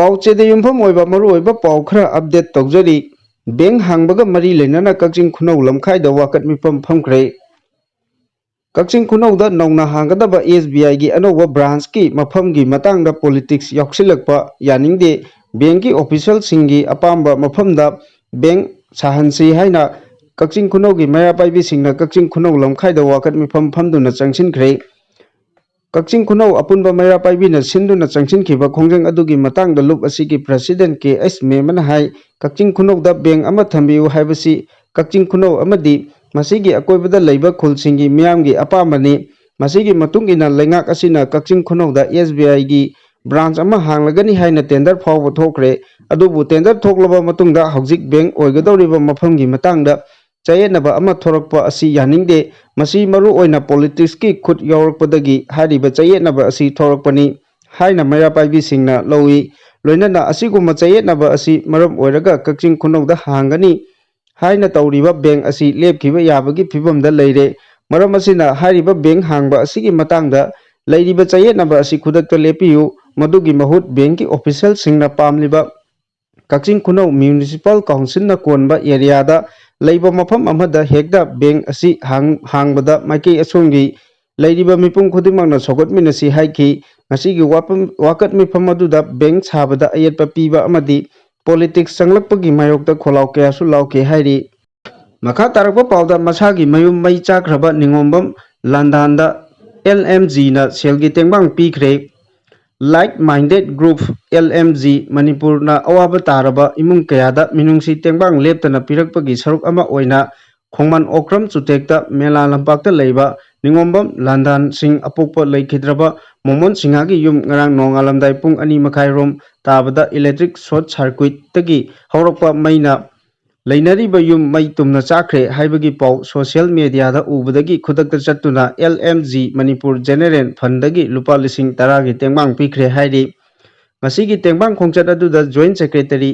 ꯄꯥꯎꯆꯦꯗ ꯌꯨꯝꯐꯝ ꯑꯣꯏꯕ ꯃꯔꯨꯑꯣꯏꯕ ꯄꯥꯎ ꯈꯔ ꯑꯞꯗꯦꯠ ꯇꯧꯖꯔꯤ ꯕꯦꯡ ꯍꯥꯡꯕꯒ ꯃꯔꯤ ꯂꯩꯅꯅ ꯀꯛꯆꯤꯡ ꯈꯨꯅꯧ ꯂꯝꯈꯥꯏꯗ ꯋꯥꯀꯠ ꯃꯤꯐꯝ ꯐꯝꯈ꯭ꯔꯦ ꯀꯛꯆꯤꯡ ꯈꯨꯅꯧꯗ ꯅꯧꯅ ꯍꯥꯡꯒꯗꯕ SBIꯒꯤ ꯑꯅꯧꯕ ꯕ꯭ꯔꯥꯟꯆꯀꯤ ꯃꯐꯝꯒꯤ ꯃꯇꯥꯡꯗ ꯄꯣꯂꯤꯇꯤꯛꯁ ꯌꯥꯎꯁꯤꯜꯂꯛꯄ ꯌꯥꯅꯤꯡꯗꯦ ꯕꯦꯡꯀꯤ ꯑꯣꯐꯤꯁꯤꯌꯦꯜꯁꯤꯡꯒꯤ ꯑꯄꯥꯝꯕ ꯃꯐꯝꯗ ꯕꯦꯡ ꯁꯥꯍꯟꯁꯤ ꯍꯥꯏꯅ ꯀꯛꯆꯤꯡ ꯈꯨꯅꯧꯒꯤ ꯃꯩꯔꯥ ꯄꯥꯏꯕꯤꯁꯤꯡꯅ ꯀꯛꯆꯤꯡ ꯈꯨꯅꯧ ꯂꯝꯈꯥꯏꯗ ꯋꯥꯀꯠ ꯃꯤꯐꯝ ꯐꯝꯗꯨꯅ ꯆꯪꯁꯤꯟꯈ꯭ꯔꯦ ꯀꯛꯆꯤꯡ ꯈꯨꯅꯧ ꯑꯄꯨꯟꯕ ꯃꯩꯔꯥ ꯄꯥꯏꯕꯤꯅ ꯁꯤꯟꯗꯨꯅ ꯆꯪꯁꯤꯟꯈꯤꯕ ꯈꯣꯡꯖꯪ ꯑꯗꯨꯒꯤ ꯃꯇꯥꯡꯗ ꯂꯨꯞ ꯑꯁꯤꯒꯤ ꯄ꯭ꯔꯦꯁꯤꯗꯦꯟꯠ KH ꯃꯦꯃꯅ ꯍꯥꯏ ꯀꯛꯆꯤꯡ ꯈꯨꯅꯧꯗ ꯕꯦꯡ ꯑꯃ ꯊꯝꯕꯤꯌꯨ ꯍꯥꯏꯕꯁꯤ ꯀꯛꯆꯤꯡ ꯈꯨꯅꯧ ꯑꯃꯗꯤ ꯃꯁꯤꯒꯤ ꯑꯀꯣꯏꯕꯗ ꯂꯩꯕ ꯈꯨꯜꯁꯤꯡꯒꯤ ꯃꯤꯌꯥꯝꯒꯤ ꯑꯄꯥꯝꯕꯅꯤ ꯃꯁꯤꯒꯤ ꯃꯇꯨꯡ ꯏꯟꯅ ꯂꯩꯉꯥꯛ ꯑꯁꯤꯅ ꯀꯛꯆꯤꯡ ꯈꯨꯅꯧꯗ SBIꯒꯤ ꯕ꯭ꯔꯥꯟꯆ ꯑꯃ ꯍꯥꯡꯂꯒꯅꯤ ꯍꯥꯏꯅ ꯇꯦꯟꯗꯔ ꯐꯥꯎꯕ ꯊꯣꯛꯈ꯭ꯔꯦ ꯑꯗꯨꯕꯨ ꯇꯦꯟꯗꯔ ꯊꯣꯛꯂꯕ ꯃꯇꯨꯡꯗ ꯍꯧꯖꯤꯛ ꯕꯦꯡ ꯑꯣꯏꯒꯗꯧꯔꯤꯕ ꯃꯐꯝꯒꯤ ꯃꯇꯥꯡꯗ ꯆꯌꯦꯠꯅꯕ ꯑꯃ ꯊꯣꯔꯛꯄ ꯑꯁꯤ ꯌꯥꯅꯤꯡꯗꯦ ꯃꯁꯤ ꯃꯔꯨꯑꯣꯏꯅ ꯄꯣꯂꯤꯇꯤꯛꯁꯀꯤ ꯈꯨꯠ ꯌꯥꯎꯔꯛꯄꯗꯒꯤ ꯍꯥꯏꯔꯤꯕ ꯆꯌꯦꯠꯅꯕ ꯑꯁꯤ ꯊꯣꯔꯛꯄꯅꯤ ꯍꯥꯏꯅ ꯃꯩꯔꯥ ꯄꯥꯏꯕꯤꯁꯤꯡꯅ ꯂꯧꯏ ꯂꯣꯏꯅꯅ ꯑꯁꯤꯒꯨꯝꯕ ꯆꯌꯦꯠꯅꯕ ꯑꯁꯤ ꯃꯔꯝ ꯑꯣꯏꯔꯒ ꯀꯛꯆꯤꯡ ꯈꯨꯅꯧꯗ ꯍꯥꯡꯒꯅꯤ ꯍꯥꯏꯅ ꯇꯧꯔꯤꯕ ꯕꯦꯡ ꯑꯁꯤ ꯂꯦꯞꯈꯤꯕ ꯌꯥꯕꯒꯤ ꯐꯤꯚꯝꯗ ꯂꯩꯔꯦ ꯃꯔꯝ ꯑꯁꯤꯅ ꯍꯥꯏꯔꯤꯕ ꯕꯦꯡ ꯍꯥꯡꯕ ꯑꯁꯤꯒꯤ ꯃꯇꯥꯡꯗ ꯂꯩꯔꯤꯕ ꯆꯌꯦꯠꯅꯕ ꯑꯁꯤ ꯈꯨꯗꯛꯇ ꯂꯦꯞꯄꯤꯌꯨ ꯃꯗꯨꯒꯤ ꯃꯍꯨꯠ ꯕꯦꯡꯀꯤ ꯑꯣꯐꯤꯁꯤꯌꯦꯜꯁꯤꯡꯅ ꯄꯥꯝꯂꯤꯕ ꯀꯛꯆꯤꯡ ꯈꯨꯅꯧ ꯃ꯭ꯌꯨꯅꯤꯁꯤꯄꯥꯜ ꯀꯥꯎꯟꯁꯤꯜꯅ ꯀꯣꯟꯕ ꯑꯦꯔꯤꯌꯥꯗ ꯂꯩꯕ ꯃꯐꯝ ꯑꯃꯗ ꯍꯦꯛꯇ ꯕꯦꯡ ꯑꯁꯤ ꯍꯥꯡꯕꯗ ꯃꯥꯏꯀꯩ ꯑꯁꯣꯝꯒꯤ ꯂꯩꯔꯤꯕ ꯃꯤꯄꯨꯝ ꯈꯨꯗꯤꯡꯃꯛꯅ ꯁꯧꯒꯠꯃꯤꯟꯅꯁꯤ ꯍꯥꯏꯈꯤ ꯉꯁꯤꯒꯤ ꯋꯥꯀꯠ ꯃꯤꯐꯝ ꯑꯗꯨꯗ ꯕꯦꯡ ꯁꯥꯕꯗ ꯑꯌꯦꯠꯄ ꯄꯤꯕ ꯑꯃꯗꯤ ꯄꯣꯂꯤꯇꯤꯛꯁ ꯆꯪꯂꯛꯄꯒꯤ ꯃꯥꯌꯣꯛꯇ ꯈꯣꯜꯂꯥꯎ ꯀꯌꯥꯁꯨ ꯂꯥꯎꯈꯤ ꯍꯥꯏꯔꯤ ꯃꯈꯥ ꯇꯥꯔꯛꯄ ꯄꯥꯎꯗ ꯃꯁꯥꯒꯤ ꯃꯌꯨꯝ ꯃꯩ ꯆꯥꯛꯈ꯭ꯔꯕ ꯅꯤꯉꯣꯝꯕꯝ ꯂꯥꯟꯗꯥꯟꯗ LMGꯅ ꯁꯦꯜꯒꯤ ꯇꯦꯡꯕꯥꯡ ꯄꯤꯈ꯭ꯔꯦ ꯂꯥꯏꯛ ꯃꯥꯏꯟꯗꯦꯠ ꯒ꯭ꯔꯨꯞ LMG ꯃꯅꯤꯄꯨꯔꯅ ꯑꯋꯥꯕ ꯇꯥꯔꯕ ꯏꯃꯨꯡ ꯀꯌꯥꯗ ꯃꯤꯅꯨꯡꯁꯤ ꯇꯦꯡꯕꯥꯡ ꯂꯦꯞꯇꯅ ꯄꯤꯔꯛꯄꯒꯤ ꯁꯔꯨꯛ ꯑꯃ ꯑꯣꯏꯅ ꯈꯣꯡꯃꯟ ꯑꯣꯀ꯭ꯔꯝ ꯆꯨꯇꯦꯛꯇ ꯃꯦꯂꯥ ꯂꯝꯄꯥꯛꯇ ꯂꯩꯕ ꯅꯤꯉꯣꯝꯕꯝ ꯂꯥꯟꯗꯥꯟꯁꯤꯡ ꯑꯄꯣꯛꯄ ꯂꯩꯈꯤꯗ꯭ꯔꯕ ꯃꯣꯃꯣꯟ ꯁꯤꯡꯍꯥꯒꯤ ꯌꯨꯝ ꯉꯔꯥꯡ ꯅꯣꯡꯉꯥꯜꯂꯝꯗꯥꯏ ꯄꯨꯡ 2:30 ꯇꯥꯕꯗ ꯏꯂꯦꯛꯇ꯭ꯔꯤꯛ ꯁꯣꯔꯠ ꯁꯥꯔꯀ꯭ꯌꯨꯠꯇꯒꯤ ꯍꯧꯔꯛꯄ ꯃꯩꯅ ꯂꯩꯅꯔꯤꯕ ꯌꯨꯝ ꯃꯩ ꯇꯨꯝꯅ ꯆꯥꯛꯈ꯭ꯔꯦ ꯍꯥꯏꯕꯒꯤ ꯄꯥꯎ ꯁꯣꯁꯤꯌꯦꯜ ꯃꯤꯗꯤꯌꯥꯗ ꯎꯕꯗꯒꯤ ꯈꯨꯗꯛꯇ ꯆꯠꯇꯨꯅ LMG ꯃꯅꯤꯄꯨꯔ ꯖꯦꯅꯦꯔꯦꯜ ꯐꯟꯗꯒꯤ ꯂꯨꯄꯥ 10,000ꯒꯤ ꯇꯦꯡꯕꯥꯡ ꯄꯤꯈ꯭ꯔꯦ ꯍꯥꯏꯔꯤ ꯉꯁꯤꯒꯤ ꯇꯦꯡꯕꯥꯡ ꯈꯣꯡꯆꯠ ꯑꯗꯨꯗ joint secretary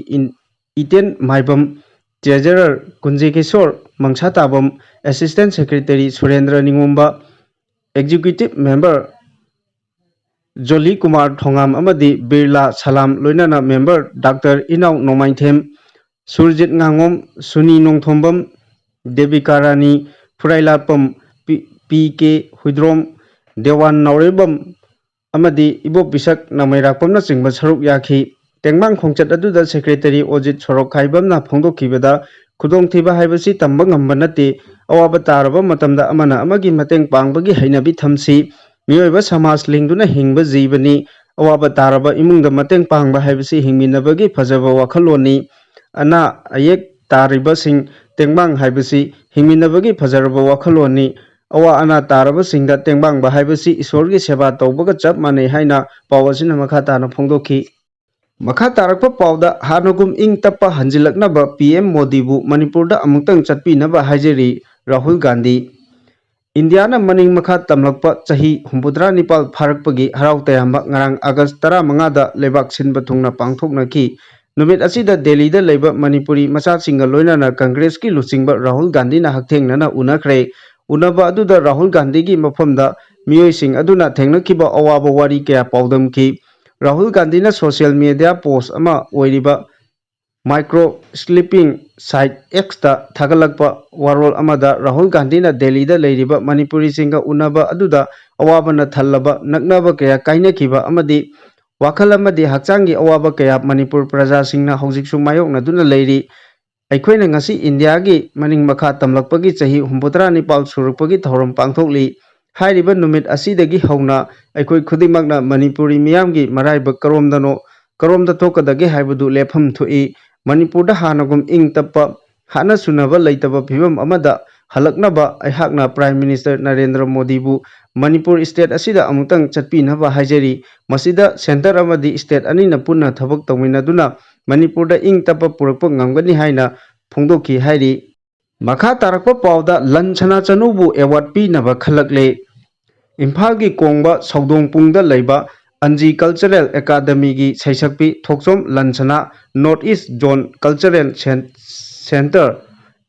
Eten Maibam treasurer Kunjekishor Mangsatabam assistant secretary Surendra Ningomba executive member Joli Kumar Thongam ꯑꯃꯗꯤ ꯕꯤꯔꯂꯥ ꯁꯂꯥꯝ ꯂꯣꯏꯅꯅ ꯃꯦꯝꯕꯔ ꯗꯥꯛꯇꯔ ꯏꯅꯥꯎ ꯅꯣꯡꯃꯥꯏꯊꯦꯝ ꯁꯨꯔꯖꯤꯠ ꯉꯥꯉꯣꯝ ꯁꯨꯅꯤ ꯅꯣꯡꯊꯣꯝꯕꯝ ꯗꯦꯕꯤꯀꯥ ꯔꯥꯅꯤ ꯐꯨꯔꯥꯏꯂꯥꯠꯄꯝ PK ꯍꯨꯏꯗ꯭ꯔꯣꯝ ꯗꯦꯋꯥꯟ ꯅꯥꯎꯔꯦꯝꯕꯝ ꯑꯃꯗꯤ ꯏꯕꯣꯞ ꯕꯤꯁꯛ ꯅꯃꯩꯔꯥꯛꯄꯝꯅꯆꯤꯡꯕ ꯁꯔꯨꯛ ꯌꯥꯈꯤ ꯇꯦꯡꯕꯥꯡ ꯈꯣꯡꯆꯠ ꯑꯗꯨꯗ ꯁꯦꯀ꯭ꯔꯦꯇꯔꯤ ꯑꯣꯖꯤꯠ ꯁꯣꯔꯣꯛꯈꯥꯏꯕꯝꯅ ꯐꯣꯡꯗꯣꯛꯈꯤꯕꯗ ꯈꯨꯗꯣꯡꯊꯤꯕ ꯍꯥꯏꯕꯁꯤ ꯇꯝꯕ ꯉꯝꯕ ꯅꯠꯇꯦ ꯑꯋꯥꯕ ꯇꯥꯔꯕ ꯃꯇꯝꯗ ꯑꯃꯅ ꯑꯃꯒꯤ ꯃꯇꯦꯡ ꯄꯥꯡꯕꯒꯤ ꯍꯩꯅꯕꯤ ꯊꯝꯁꯤ ꯃꯤꯑꯣꯏꯕ ꯁꯃꯥꯖ ꯂꯤꯡꯗꯨꯅ ꯍꯤꯡꯕ ꯖꯤꯕꯅꯤ ꯑꯋꯥꯕ ꯇꯥꯔꯕ ꯏꯃꯨꯡꯗ ꯃꯇꯦꯡ ꯄꯥꯡꯕ ꯍꯥꯏꯕꯁꯤ ꯍꯤꯡꯃꯤꯟꯅꯕꯒꯤ ꯐꯖꯕ ꯋꯥꯈꯜꯂꯣꯟꯅꯤ ꯑꯅꯥ ꯑꯌꯦꯛ ꯇꯥꯔꯤꯕꯁꯤꯡ ꯇꯦꯡꯕꯥꯡ ꯍꯥꯏꯕꯁꯤ ꯍꯤꯡꯃꯤꯟꯅꯕꯒꯤ ꯐꯖꯔꯕ ꯋꯥꯈꯜꯂꯣꯟꯅꯤ ꯑꯋꯥ ꯑꯅꯥ ꯇꯥꯔꯕꯁꯤꯡꯗ ꯇꯦꯡꯕꯥꯡꯕ ꯍꯥꯏꯕꯁꯤ ꯏꯁꯣꯔꯒꯤ ꯁꯦꯕꯥ ꯇꯧꯕꯒ ꯆꯞ ꯃꯥꯟꯅꯩ ꯍꯥꯏꯅ ꯄꯥꯎ ꯑꯁꯤꯅ ꯃꯈꯥ ꯇꯥꯅ ꯐꯣꯡꯗꯣꯛꯈꯤ ꯃꯈꯥ ꯇꯥꯔꯛꯄ ꯄꯥꯎꯗ ꯍꯥꯟꯅꯒꯨꯝ ꯏꯪ ꯇꯞꯄ ꯍꯟꯖꯤꯜꯂꯛꯅꯕ PM ꯃꯣꯗꯤꯕꯨ ꯃꯅꯤꯄꯨꯔꯗ ꯑꯃꯨꯛꯇꯪ ꯆꯠꯄꯤꯅꯕ ꯍꯥꯏꯖꯔꯤ ꯔꯥꯍꯨꯜ ꯒꯥꯟꯙꯤ ꯏꯟꯗꯤꯌꯥꯅ ꯃꯅꯤꯡ ꯃꯈꯥ ꯇꯝꯂꯛꯄ ꯆꯍꯤ 64 ꯐꯥꯔꯛꯄꯒꯤ ꯍꯔꯥꯎ ꯇꯌꯥꯝꯕ ꯉꯔꯥꯡ ꯑꯥꯒꯁꯠ 15ꯗ ꯂꯩꯕꯥꯛ ꯁꯤꯟꯕ ꯊꯨꯡꯅ ꯄꯥꯡꯊꯣꯛꯅꯈꯤ ꯅꯨꯃꯤꯠ ꯑꯁꯤꯗ ꯗꯦꯜꯂꯤꯗ ꯂꯩꯕ ꯃꯅꯤꯄꯨꯔꯤ ꯃꯆꯥꯁꯤꯡꯒ ꯂꯣꯏꯅꯅ ꯀꯪꯒ꯭ꯔꯦꯁꯀꯤ ꯂꯨꯆꯤꯡꯕ ꯔꯥꯍꯨꯜ ꯒꯥꯟꯙꯤꯅ ꯍꯛꯊꯦꯡꯅꯅ ꯎꯅꯈ꯭ꯔꯦ ꯎꯅꯕ ꯑꯗꯨꯗ ꯔꯥꯍꯨꯜ ꯒꯥꯟꯙꯤꯒꯤ ꯃꯐꯝꯗ ꯃꯤꯑꯣꯏꯁꯤꯡ ꯑꯗꯨꯅ ꯊꯦꯡꯅꯈꯤꯕ ꯑꯋꯥꯕ ꯋꯥꯔꯤ ꯀꯌꯥ ꯄꯥꯎꯗꯝꯈꯤ ꯔꯥꯍꯨꯜ ꯒꯥꯟꯙꯤꯅ ꯁꯣꯁꯤꯌꯦꯜ ꯃꯤꯗꯤꯌꯥ ꯄꯣꯁꯠ ꯑꯃ ꯑꯣꯏꯔꯤꯕ ꯃꯥꯏꯀ꯭ꯔꯣ ꯁ꯭ꯂꯤꯞꯄꯤꯡ ꯁꯥꯏꯠ Xꯇ ꯊꯥꯒꯠꯂꯛꯄ ꯋꯥꯔꯣꯜ ꯑꯃꯗ ꯔꯥꯍꯨꯜ ꯒꯥꯟꯙꯤꯅ ꯗꯦꯜꯂꯤꯗ ꯂꯩꯔꯤꯕ ꯃꯅꯤꯄꯨꯔꯤꯁꯤꯡꯒ ꯎꯅꯕ ꯑꯗꯨꯗ ꯑꯋꯥꯕꯅ ꯊꯜꯂꯕ ꯅꯛꯅꯕ ꯀꯌꯥ ꯀꯥꯏꯅꯈꯤꯕ ꯑꯃꯗꯤ ꯋꯥꯈꯜ ꯑꯃꯗꯤ ꯍꯛꯆꯥꯡꯒꯤ ꯑꯋꯥꯕ ꯀꯌꯥ ꯃꯅꯤꯄꯨꯔ ꯄ꯭ꯔꯖꯥꯁꯤꯡꯅ ꯍꯧꯖꯤꯛꯁꯨ ꯃꯥꯌꯣꯛꯅꯗꯨꯅ ꯂꯩꯔꯤ ꯑꯩꯈꯣꯏꯅ ꯉꯁꯤ ꯏꯟꯗꯤꯌꯥꯒꯤ ꯃꯅꯤꯡ ꯃꯈꯥ ꯇꯝꯂꯛꯄꯒꯤ ꯆꯍꯤ 64 ꯁꯨꯔꯛꯄꯒꯤ ꯊꯧꯔꯝ ꯄꯥꯡꯊꯣꯛꯂꯤ ꯍꯥꯏꯔꯤꯕ ꯅꯨꯃꯤꯠ ꯑꯁꯤꯗꯒꯤ ꯍꯧꯅ ꯑꯩꯈꯣꯏ ꯈꯨꯗꯤꯡꯃꯛꯅ ꯃꯅꯤꯄꯨꯔꯤ ꯃꯤꯌꯥꯝꯒꯤ ꯃꯔꯥꯏꯕꯛ ꯀꯔꯣꯝꯗ ꯊꯣꯛꯀꯗꯒꯦ ꯍꯥꯏꯕꯗꯨ ꯂꯦꯞꯐꯝ ꯊꯣꯛꯏ ꯃꯅꯤꯄꯨꯔꯗ ꯍꯥꯟꯅꯒꯨꯝ ꯏꯪ ꯇꯞꯄ ꯍꯥꯠꯅ ꯁꯨꯅꯕ ꯂꯩꯇꯕ ꯐꯤꯚꯝ ꯑꯃꯗ ꯍꯜꯂꯛꯅꯕ ꯑꯩꯍꯥꯛꯅ ꯄ꯭ꯔꯥꯏꯝ ꯃꯤꯅꯤꯁꯇꯔ ꯅꯔꯦꯟꯗ꯭ꯔ ꯃꯣꯗꯤꯕꯨ ꯃꯅꯤꯄꯨꯔ ꯁ꯭ꯇꯦꯠ ꯑꯁꯤꯗ ꯑꯃꯨꯛꯇꯪ ꯆꯠꯄꯤꯅꯕ ꯍꯥꯏꯖꯔꯤ ꯃꯁꯤꯗ ꯁꯦꯟꯇꯔ ꯑꯃꯗꯤ ꯁ꯭ꯇꯦꯠ ꯑꯅꯤꯅ ꯄꯨꯟꯅ ꯊꯕꯛ ꯇꯧꯃꯤꯟꯅꯗꯨꯅ ꯃꯅꯤꯄꯨꯔꯗ ꯏꯪ ꯇꯞꯄ ꯄꯨꯔꯛꯄ ꯉꯝꯒꯅꯤ ꯍꯥꯏꯅ ꯐꯣꯡꯗꯣꯛꯈꯤ ꯍꯥꯏꯔꯤ ꯃꯈꯥ ꯇꯥꯔꯛꯄ ꯄꯥꯎꯗ ꯂꯟ ꯁꯅꯥ ꯆꯅꯨꯕꯨ ꯑꯦꯋꯥꯔꯗ ꯄꯤꯅꯕ ꯈꯜꯂꯛꯂꯦ ꯏꯝꯐꯥꯜꯒꯤ ꯀꯣꯡꯕ ꯁꯧꯗꯣꯡꯄꯨꯡꯗ ꯂꯩꯕ ꯑꯟꯖꯤ ꯀꯜꯆꯔꯦꯜ ꯑꯦꯀꯥꯗꯃꯤꯒꯤ ꯁꯩꯁꯛꯄꯤ ꯊꯣꯛꯆꯣꯝ ꯂꯟꯁꯅꯥ north east zone cultural centre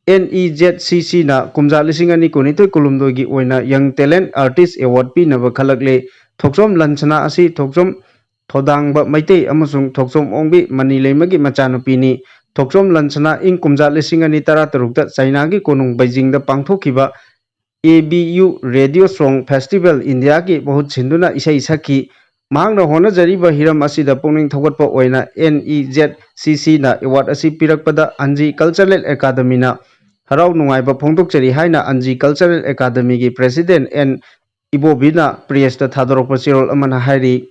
NEZCCꯅ ꯀꯨꯝꯖꯥ 2022-23ꯒꯤ ꯑꯣꯏꯅ ꯌꯪ ꯇꯦꯂꯦꯟꯠ ꯑꯥꯔꯇꯤꯁꯠ ꯑꯦꯋꯥꯔꯗ ꯄꯤꯅꯕ ꯈꯜꯂꯛꯂꯦ ꯊꯣꯛꯆꯣꯝ ꯂꯟꯁꯅꯥ ꯑꯁꯤ ꯊꯣꯛꯆꯣꯝ Thodangba Meitei amasung Thokchom Ongbi Mani Leimagi Machanupini Thokchom Lansana ing kumja lising ani tara tarukta China gi konung Beijing da pangthokiba ABU Radio Song Festival India ki bahut sinduna isai saki mahangna honajariba hiram asida pungning thogatpa oina NEZCC na award asi pirakpada Anji Cultural Academy na harau nungaiba phongdokchari haina Anji Cultural Academy gi President N Ibobina Priesta Thadorokpa Chirol amana hairi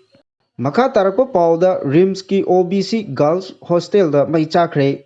Makha tarakpa pauda RIMS ki OBC Girls Hostel da mai chakre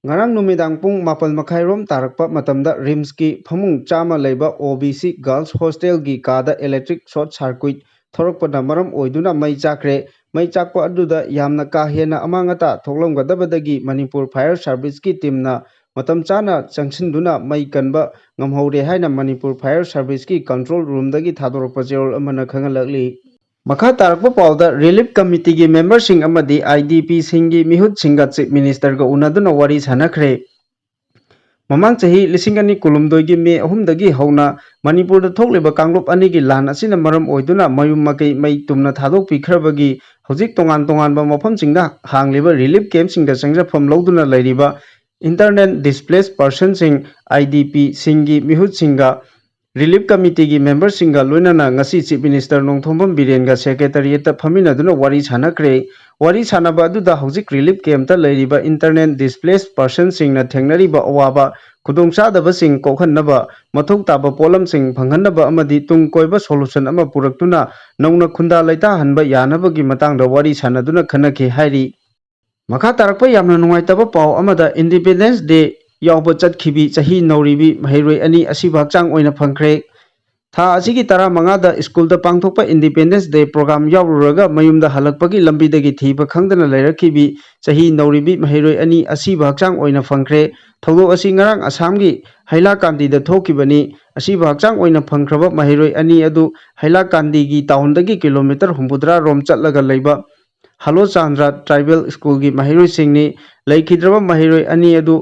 Ngarang numidang pung mapal makhairom tarakpa matamda RIMS ki phamung chama leiba OBC Girls Hostel gi kada electric short circuit thorokpada maram oiduna mai chakre mai chakpa aduda yamna ka hena amangata thoklomgadabadagi Manipur Fire Service ki team na matam chana changsinduna mai kanba ngamhore haina Manipur Fire Service ki control room dagi thadorokpa jerol amana khangalakli Makha tarakpa pauda Relief Committee ki member sing amadi IDP singi mihut singa Chief Minister ga unaduna wari sanakre Mamang chahi lisingani kulumdoi gi me ahumdagi hauna Manipur da thokleba kanglop ani gi lan asina maram oiduna mayum makai mai tumna thadok pikhrabagi hojik tongan ba mafam singda hangliba relief camp singda changjafam loduna lairiba internet displaced person sing IDP singi mihut singa Relief Committee ki member singa loinana ngasi Chief Minister Nongthombam Birenga Secretariat ta phamina duna wari sanakre wari sanaba aduda hojik relief camp ta lairiba internet displaced person singna thengnariba awaba khudongchadaba sing kokhannaba mathok taba polam sing phanghanaba amadi tung koiba solution ama puraktuna nongna khunda laita hanba yanaba gi matangda wari sanaduna khanakhe hairi makha tarakpa yamna nungaitaba pau amada Independence Day yauba chatkhibi chahi nauribi mahairoi ani asiba hachang oina phangkhre tha asigi tara mangada school da pangthokpa Independence Day program yaururaga mayumda halakpagi lambidagi thiba khangdana lairakhibi chahi nauribi mahairoi ani asiba hachang oina phangkhre thawdo asi ngarang Assam gi Hailakandi da thokibani asiba hachang oina phangkhraba mahairoi ani adu Hailakandi gi town dagi kilometer humudra rom chatlaga leiba Halo Chandra Tribal School gi mahairoi singni laikhidraba mahairoi ani adu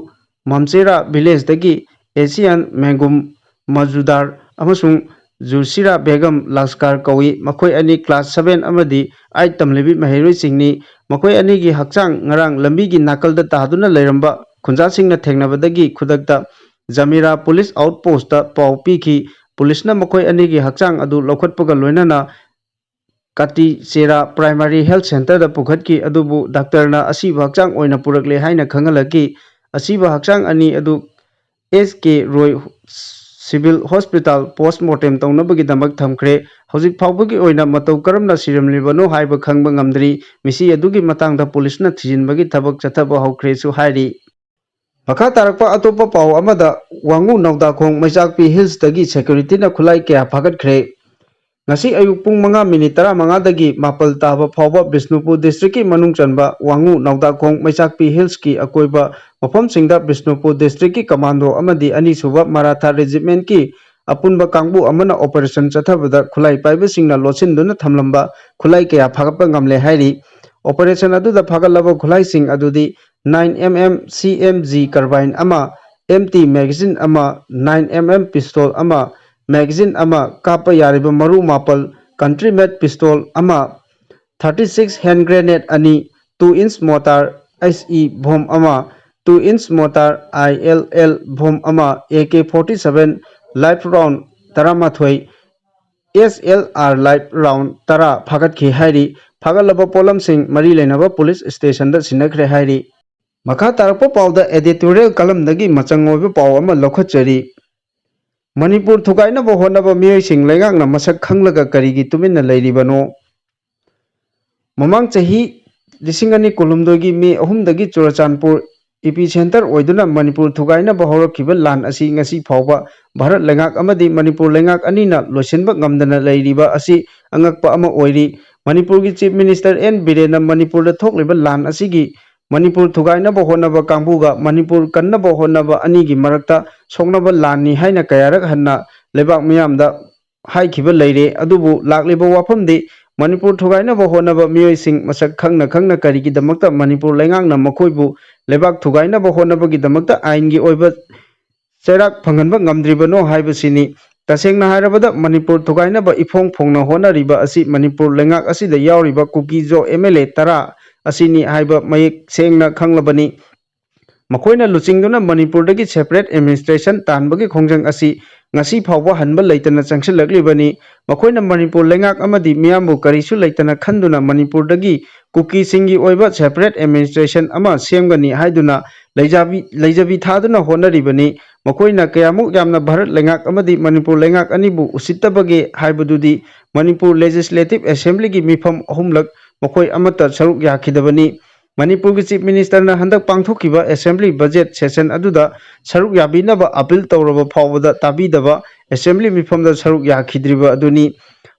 Mamchera village dagi Asian Mengum Majudar amasung Jursira Begum Laskar kawi makoi ani class 7 amadi 8 tamlebi mahairoi singni makoi ani gi hakchang ngarang lambi gi nakalda tahduna leiramba khunja singna thengnabadagi khudakta Jamira Police Outpost ta pau piki police na makoi ani gi hakchang adu lokhatpaga loinana Kati Sera Primary Health Center da pukhatki adubu doctor na asiba hakchang oina purakle haina khangalaki asiba hakchang ani adu SK Roy Civil Hospital postmortem taunabagi damak thamkhre hojik phawbagi oina matau karamna siramlibano haiba khangba ngamdri misi adugi matangda police na thijinbagi thabak chathaba hokre su hairi makha tarakpa atopa pau amada wangu nauda khong maichakpi hills dagi security na khulai kya phagatkhre ngasi ayuk pung 5 minute 15 dagi mapal taba phawba Bishnupur district ki manung chanba wangu nauda khong maichakpi hills ki akoiba mafam singda Bishnupur district ki commando amadi ani suba Maratha regiment ki apunba kangbu amana operation chathabada khulai paiba singna lochinduna thamlamba khulai kaya phagapa ngamle hairi operation aduda phagalaba khulai sing adudi 9mm CMG carbine ama MT magazine ama 9mm pistol ama magazine ama kapa yariba maru mapal country made pistol ama 36 hand grenade ani 2-inch mortar SE bomb ama 2-inch mortar ILL bomb ama AK-47 live round taramathoi SLR live round tara phagatki hairi phagalaba polam sing mari lenaba police station da sinakre hairi makha tarakpa pauda editorial column dagi machangoiba paw ama lokhatchari Manipur thugaina bo honaba miyoi sing legang na masak khanglaga karigi tuminna leiribano mamang chahi lisingani kulumdogi me ahumdagi Churachandpur epicenter oiduna Manipur thugaina bo horakiba lan asi ngasi phawba Bharat lengak amadi Manipur lengak anina losinba ngamdana leiriba asi angakpa ama oiri Manipur gi Chief Minister N Birena Manipur da thokliba lan asigi Manipur thugaina bo honaba kangbuga Manipur kanna bo honaba anigi marakta songnaba lanni haina kayarak hanna lebak miyamda haikhiba leire adubu lakliba wafamdi Manipur thugaina bo honaba miyoi sing masak khangna karigi damakta Manipur lengangna makoibu lebak thugaina bo honaba gi damakta ain gi oiba cherak phanganba ngamdribano haibasini तसेंगना हायरबदा Manipur थुगाइनबा इफोंग फोंगना होनरिबा असि Manipur लेंगाक असिदा यावरिबा cookie जो MLA तरा असिनी हाइबा मयेक सेंगना खंगलबनी मखोइना लुचिंगदुना मणिपुरदगी separate administration तानबगी खोंजंग असि ngasi phawba hanba leitana changsilaklibani makoina manipur lengak amadi miyambu karisu leitana khanduna manipur dagi kuki singi oiba separate administration ama semgani haiduna leijabi thaduna honaribani makoina kayamuk yamna bharat lengak amadi manipur lengak anibu usittabage haibadudi manipur legislative assembly gi mifam ahumlak makoi amata saruk yakhidabani Manipur ki Chief Minister na handak pangthokiba Assembly Budget Session aduda saruk yabinaba appeal tawraba phawbada tabidaba Assembly mifamda saruk yakhidriba aduni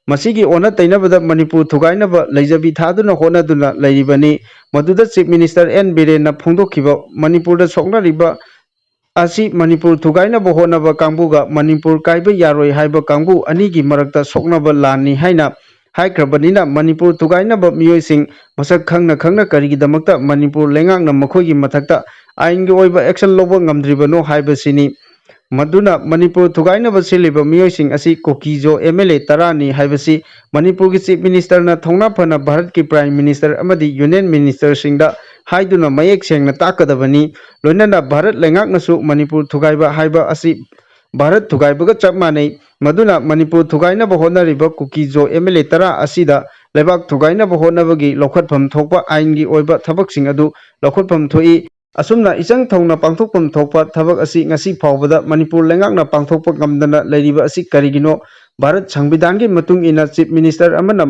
masigi ona tainabada Manipur thugainaba leijabi thaduna honaduna leiribani maduda Chief Minister N Biren na phongdokhiba Manipur da soknariba asi Manipur thugainaba honaba kangbuga Manipur kaiba yaroi haiba kangbu anigi marakta soknaba lani haina हाइख्रबनीना Manipur थुगाइनबा मियोइसिंग मसक खंगना करिगिदमक्ता Manipur लेंगांगना मखोइगी मथक्ता आइनगी ओइबा action लोबा ngamdribano हाइबसिनी मदुना Manipur थुगाइनबा सिलिबा मियोइसिंग असि कोकीजो MLA तरानी हाइबसि Manipur की chief minister ना थौना फना भारत की prime minister अमदी union minister सिंगदा हाइदुना मयेक सेंगना ताकदबनी लोइनना भारत लेंगांगनासु मणिपुर थुगाइबा हाइबा असि भारत थुगाइबगा चप मानै मदुना मणिपुर थुगाइनबा होनरिबा कुकीजो एमएलए तरा असिदा लेबाक थुगाइनबा होनबगी लौखटफम थोकपा आइनगी ओइबा थबकसिंग अदु लौखटफम थोई असुमना इचंग थौना पांथोकपम थोकपा थबक असि ngasi फावबदा मणिपुर लेंगांगना पांथोकपा गमदना लेरिबा असि करिगिनो भारत संविधान की मतुंग इना चीफ मिनिस्टर अमना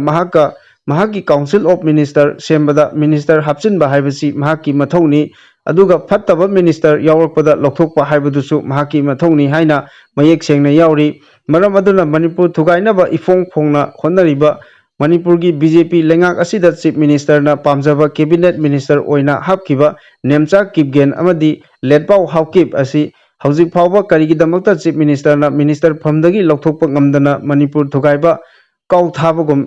महाकी काउंसिल ऑफ मिनिस्टर सेमबदा मिनिस्टर हापचिनबा हाइबसि महाकी मथौनी अदुगा फत्तबा मिनिस्टर यावरपदा लौथोकपा हाइबदुसु महाकी मथौनी हाइना मयेक सेंगना यावरी मरम अदुना मणिपुर थुगाइनबा इफोंग फोंगना होनरिबा मणिपुर की बीजेपी लेंगाक असिदा चीफ मिनिस्टर ना पामजबा कैबिनेट मिनिस्टर ओइना हापखिबा नेमचा किपगेन अमदी लेटपाउ हाउकिप असि हौजिक फावबा करिगिदमक्ता चीफ मिनिस्टर ना मिनिस्टर फमदगी लौथोकपा ngamdana मणिपुर थुगाइबा काउ थाबगुम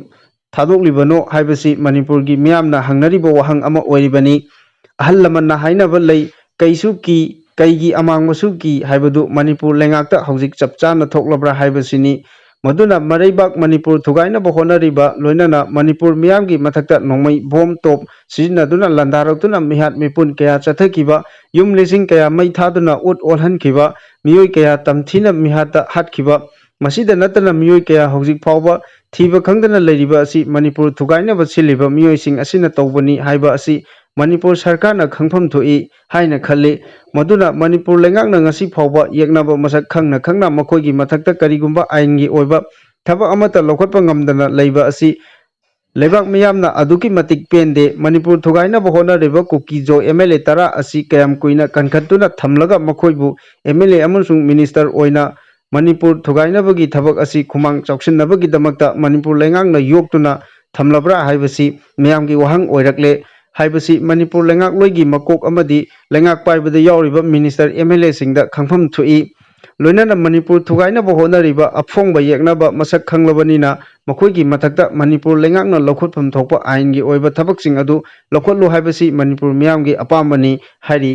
थादोकलिबनो हाइबसि मणिपुर की मियामना हंगनरिबा वहंग अमा ओइरिबनी अहल लमन्ना हाइनबा लई कैसु की कैगी अमांगमसु की हाइबदु मणिपुर लेंगाक्ता हौजिक चपचाना थोकलब्रा हाइबसिनी मदुना मरैबाक मणिपुर थुगाइनबा होनरिबा लोइनना मणिपुर मियामगी मथक्ता नोंगमै बोम टॉप सिजिनदुना लंदारक्तुना मिहात मिपुन कया चथकिबा युम लिसिंग कया मै थादुना उट ओलहनखिबा मियोय कया तमथिना मिहाता हाटखिबा मसीदा नतना मियोय कया हौजिक फावबा थीबा खंगदना लेरिबा असि मणिपुर थुगाइनबा सिलिबा मियोयसिंग असिना तौबनी हाइबा असि मणिपुर सरकार ना खंगफम थोई हाइना खल्ले मदुना मणिपुर लेंगांगना ngasi फावबा येकनाबा मसक खंगना मखोइगी मथक्ता करिगुंबा आइनगी ओइबा थबक अमता लौखटपा ngamdana leiba asi लेबाक मियामना अदुकी मतिक पेंदे मणिपुर थुगाइनबा होनरिबा कुकीजो एमएलए तरा असि कयाम कुइना कनखतुना थमलगा मखोइबु एमएलए अमसुंग मिनिस्टर ओइना मणिपुर थुगाइनबगी थबक असि खुमांग चौक्सिनबगी दमक्ता Manipur लेंगांगना योक्तुना थमलब्रा हाइबसि मियामगी वहंग ओइरकले हाइबसि Manipur लेंगाक लोइगी मकोक अमदी लेंगाक पाइबदा यावरिबा minister MLA सिंगदा खंगफम Thuy लोइनना Manipur थुगाइनबा होनरिबा अफोंगबा येकनबा मसक खंगलबनिना मखोइगी मथक्ता मणिपुर लेंगाकना लौखटफम थोकपा आइनगी ओइबा थबकसिंग अदु लौखटलु हाइबसि मणिपुर मियामगी अपामबनी हाइरि